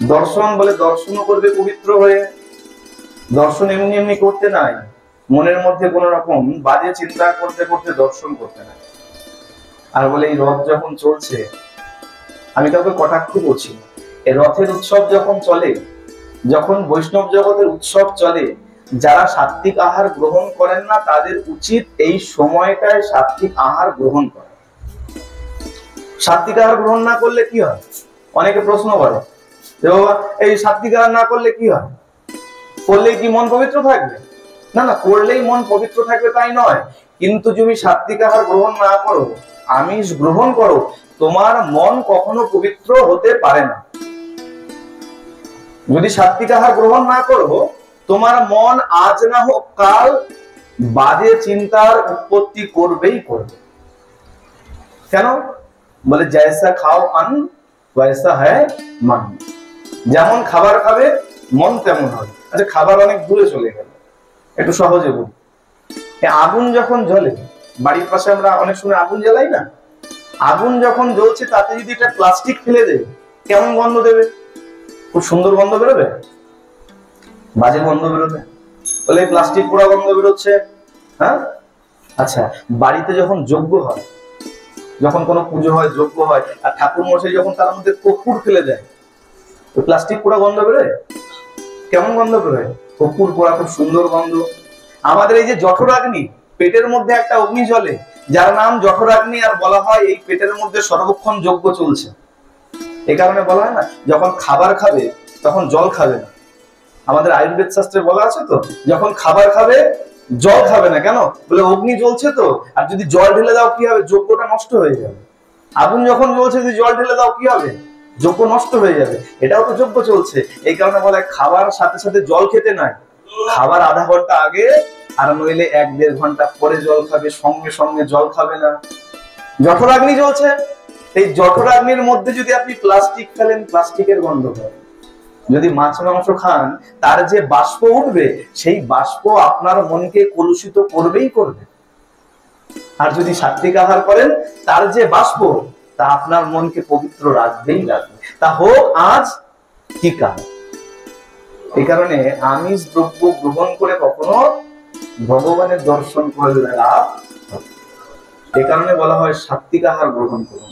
দর্শন বলে দর্শনও করবে পবিত্র হয়ে। দর্শন এমনি এমনি করতে নাই, মনের মধ্যে কোন রকম বাজে চিন্তা করতে করতে দর্শন করতে নাই। আর বলে এই রথ যখন চলছে, আমি কাউকে কটাক্ষ করছি, এই রথের উৎসব যখন চলে, যখন বৈষ্ণব জগতের উৎসব চলে, যারা সাত্বিক আহার গ্রহণ করেন না তাদের উচিত এই সময়টায় সাত্বিক আহার গ্রহণ করা। সাত্বিক আহার গ্রহণ না করলে কি হয়? অনেকে প্রশ্ন করে যে বাবা এই সাত্বিক আহার না করলে কি হয়? করলেই কি মন পবিত্র থাকবে? না না, করলেই মন পবিত্র থাকবে তাই নয়, কিন্তু তুমি সাত্বিক আহার গ্রহণ না করো, আমিষ গ্রহণ করো, তোমার মন কখনো পবিত্র হতে পারে না। যদি সাত্বিক আহার গ্রহণ না করো, তোমার মন আজ না হোক কাল বাজে চিন্তার উৎপত্তি করবেই করবে। কেন? বলে জৈসা খাও আন ওয়াইসা হ্যায় মন। যেমন খাবার খাবে মন তেমন হবে। আচ্ছা, খাবার অনেক দূরে চলে গেল, একটু সহজে বলি। আগুন যখন জ্বলে, বাড়ির পাশে আমরা অনেক সময় আগুন জ্বালাই না, আগুন যখন জ্বলছে তাতে যদি একটা প্লাস্টিক ফেলে দেবে, কেমন গন্ধ দেবে? খুব সুন্দর গন্ধ বেরোবে? বাজে গন্ধ বেরোবে? বলে প্লাস্টিক পোড়া গন্ধ বেরোচ্ছে। হ্যাঁ, আচ্ছা, বাড়িতে যখন যজ্ঞ হয়, যখন কোনো পুজো হয়, যজ্ঞ হয়, আর ঠাকুর মশাই যখন তার মধ্যে কর্পূর ফেলে দেয়, ওই প্লাস্টিক পোড়া গন্ধ বেরোয়? কেমন গন্ধ বেরোয়? কর্পূর পোড়া, খুব সুন্দর গন্ধ। আমাদের এই যে জঠরাগ্নি, পেটের মধ্যে একটা অগ্নি জ্বলে, যার নাম জঠরাগ্নি, আর বলা হয় এই পেটের মধ্যে সর্বক্ষণ যজ্ঞ চলছে। এই কারণে বলা হয় না, যখন খাবার খাবে তখন জল খাবে না। আমাদের আয়ুর্বেদ শাস্ত্রে বলা আছে তো, যখন খাবার খাবে জল খাবে না। কেন? বলে অগ্নি জ্বলছে তো, আর যদি জল ঢেলে দাও কি হবে? যজ্ঞটা নষ্ট হয়ে যাবে। আগুন যখন জ্বলছে, যদি জল ঢেলে দাও কি হবে? যজ্ঞ নষ্ট হয়ে যাবে। এটাও তো যজ্ঞ চলছে। এই কারণে বলে খাবার সাথে সাথে জল খেতে নাই, খাবার আধা ঘন্টা আগে, আর নইলে 1-1.5 ঘন্টা পরে জল খাবে, সঙ্গে সঙ্গে জল খাবে না। জঠরাগ্নি জ্বলছে, এই জঠরাগ্নির মধ্যে যদি আপনি প্লাস্টিক ফেলেন, প্লাস্টিকের গন্ধ হয়। যদি মাছ মাংস খান, তার যে বাষ্প উঠবে, সেই বাষ্প আপনার মনকে কলুষিত করবেই করবে। আর যদি সাত্বিক আহার করেন, তার যে বাষ্প, তা আপনার মনকে পবিত্র রাখবেই রাখবে, তা হোক আজ কি কাল। এই কারণে আমিষ দ্রব্য গ্রহণ করে কখনো ভগবানের দর্শন করলে লাভ। এই কারণে বলা হয় সাত্বিক আহার গ্রহণ করুন।